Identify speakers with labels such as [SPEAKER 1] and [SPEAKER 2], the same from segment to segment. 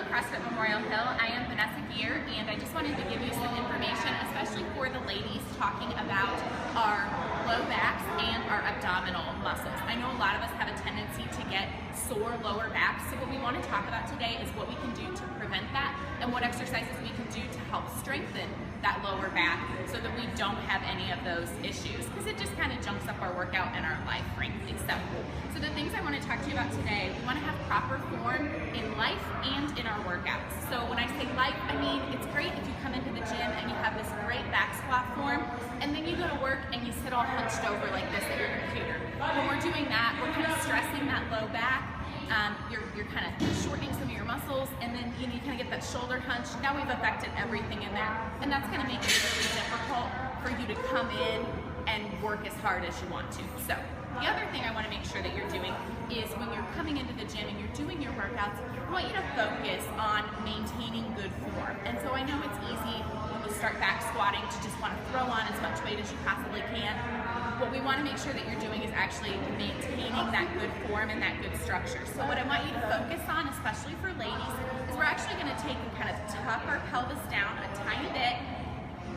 [SPEAKER 1] CrossFit Memorial Hill. I am Vanessa here, and I just wanted to give you some information, especially for the ladies, talking about our low backs and our abdominal muscles. I know a lot of us have a tendency to get sore lower backs, so what we want to talk about today is what we can do to prevent that and what exercises we can do to help strengthen that lower back so that we don't have any of those issues, because it just kind of jumps up our workout and our life, frankly. So the things I want to talk to you about today, we want to have proper form in life and in our workouts. So when I say life, I mean it's great if you come into the gym and you have this great back squat form, and then you go to work and you sit all hunched over like this at your computer. When we're doing that, we're kind of stressing that low back. You're kind of shortening some of your muscles, and then you kind of get that shoulder hunch. Now we've affected everything in there, and that's going to make it really difficult for you to come in and work as hard as you want to. So the other thing I want to make sure that you're doing is when you're coming into the gym and you're doing your workouts, I want you to focus on maintaining good form. And so I know it's easy when you start back squatting to just want to throw on as much weight as you possibly can. What we want to make sure that you're doing is actually maintaining that good form and that good structure. So what I want you to focus on, especially for ladies, is we're actually going to take and kind of tuck our pelvis down a tiny bit,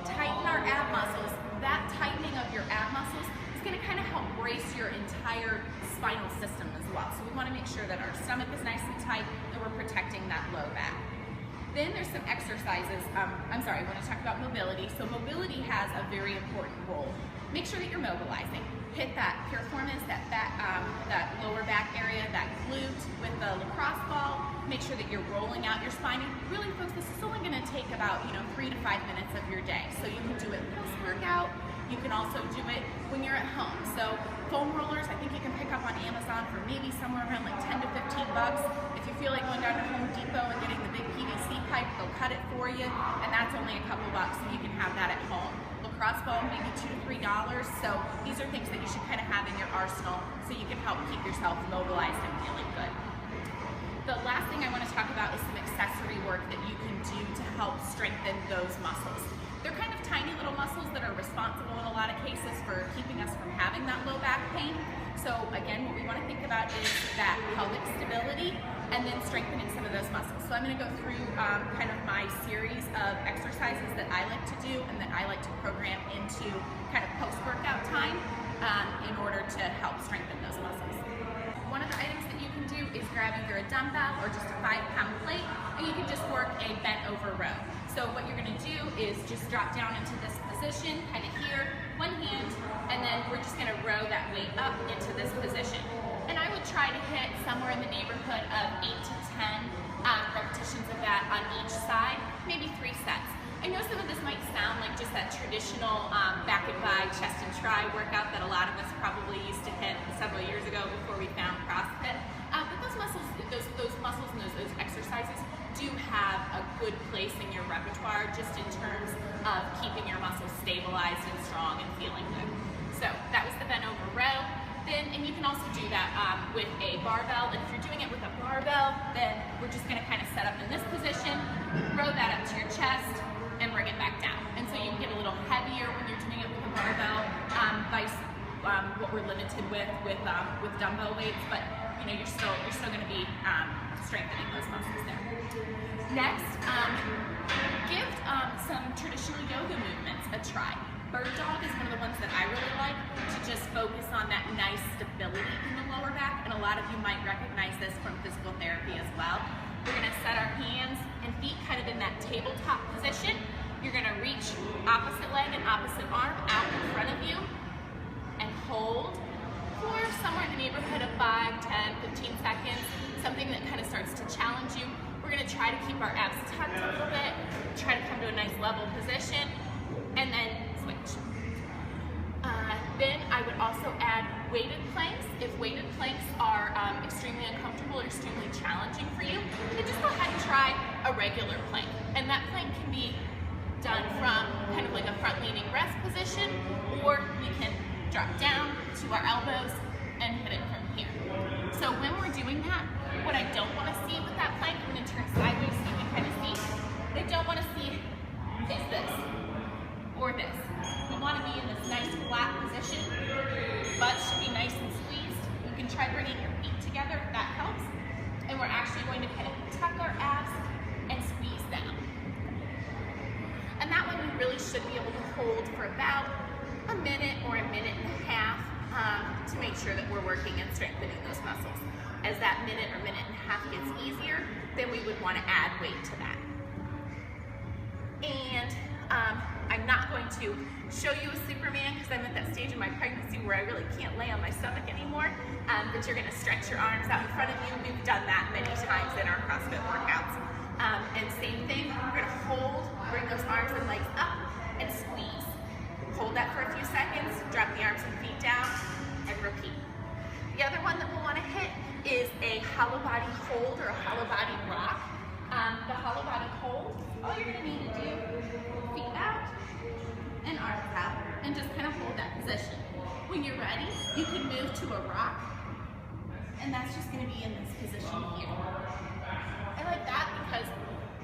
[SPEAKER 1] tighten our ab muscles. That tightening of your ab muscles is going to kind of help brace your entire spinal system as well. So we want to make sure that our stomach is nice and tight and we're protecting that low back. Then there's some exercises. I want to talk about mobility. So mobility has a very important role. Make sure that you're mobilizing. Hit that piriformis, that lower back area, that glute with the lacrosse ball. Make sure that you're rolling out your spine. And really, folks, this is only going to take about 3 to 5 minutes of your day. So you can do it post-workout. You can also do it when you're at home. So foam rollers, I think you can pick up on Amazon for maybe somewhere around like 10 to 15 bucks. If you feel like going down to Home Depot and getting the big PVC pipe, they'll cut it for you, and that's only a couple bucks, and you can have that at home. Lacrosse ball, maybe $2 to $3. So these are things that you should kind of have in your arsenal so you can help keep yourself mobilized and feeling good. The last thing I want to talk about is some accessory work that you can do to help strengthen those muscles. They're kind of tiny little muscles that are responsible in a lot of cases for keeping us from having that low back pain. So again, what we want to think about is that pelvic stability and then strengthening some of those muscles. So I'm going to go through kind of my series of exercises that I like to do and that I like to program into kind of post-workout time in order to help strengthen those muscles. One of the items that you can do is grab either a dumbbell or just a 5-pound plate, and you can just work a bent over row. So what you're going to do is just drop down into this position, kind of here, one hand, and then we're just going to row that weight up into this position. And I would try to hit somewhere in the neighborhood of 8 to 10 repetitions of that on each side, maybe 3 sets. I know some of this might sound like just that traditional back and by chest and try workout that a lot of us probably used to hit several years ago before we found CrossFit. But those muscles and those exercises do have a good place in your repertoire just in terms of keeping your muscles stabilized and strong and feeling good. So that was the bent over row. And you can also do that with a barbell. And if you're doing it with a barbell, then we're just going to kind of set up in this position, row that up to your chest, and bring it back down. And so you can get a little heavier when you're doing it with a barbell by what we're limited with dumbbell weights, but you're still going to be strengthening those muscles there. Next, give some traditional yoga movements a try. Bird dog is one of the ones that I really like to just focus on that nice stability in the lower back, and a lot of you might recognize this from physical therapy as well. We're going to set our hands and feet kind of in that tabletop position. You're going to reach opposite leg and opposite arm out in front of you and hold for somewhere in the neighborhood of 5, 10, 15 seconds, something that kind of starts to challenge you. We're going to try to keep our abs tucked a little bit, try to come to a nice level position, and then switch. Then I would also add weighted planks. If weighted planks are extremely uncomfortable or extremely challenging for you, then just go ahead and try a regular plank. And that plank can be done from kind of like a front-leaning rest position, or we can drop down to our elbows and hit it from here. So when we're doing that, what I don't want to see with that plank, I'm going to turn sideways so you can kind of see. What I don't want to see is this or this. We want to be in this nice flat position. Butt should be nice and squeezed. You can try bringing your feet together if that helps. And we're actually going to kind of tuck our abs should be able to hold for about a minute or a minute and a half to make sure that we're working and strengthening those muscles. As that minute or minute and a half gets easier, then we would want to add weight to that. And I'm not going to show you a Superman because I'm at that stage in my pregnancy where I really can't lay on my stomach anymore, but you're going to stretch your arms out in front of you. We've done that many times in our CrossFit workouts. And same thing, we're going to hold, bring those arms and legs up and squeeze. Hold that for a few seconds, drop the arms and feet down, and repeat. The other one that we'll want to hit is a hollow body hold or a hollow body rock. The hollow body hold, all you're going to need to do, feet out and arms out, and just kind of hold that position. When you're ready, you can move to a rock, and that's just going to be in this position here. I like that because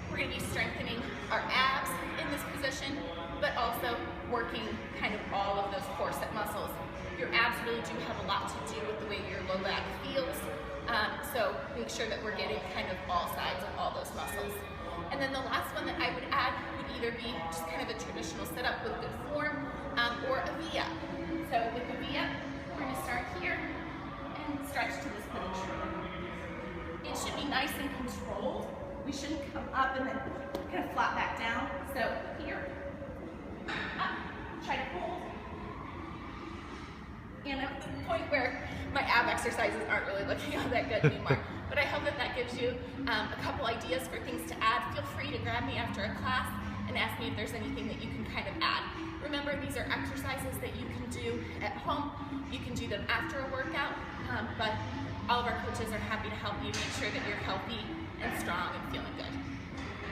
[SPEAKER 1] we're going to be strengthening our abs in this position, but also working kind of all of those corset muscles. Your abs really do have a lot to do with the way your low back feels, so make sure that we're getting kind of all sides of all those muscles. And then the last one that I would add would either be just kind of a traditional setup with good form or a V-up. So with the V-up, we're going to start here and stretch to this position. It should be nice and controlled. We shouldn't come up and then kind of flop back down. So here, up, try to hold. And at the point where my ab exercises aren't really looking all that good anymore. But I hope that that gives you a couple ideas for things to add. Feel free to grab me after a class and ask me if there's anything that you can kind of add. Remember, these are exercises that you can do at home. You can do them after a workout, but all of our coaches are happy to help you make sure that you're healthy and strong and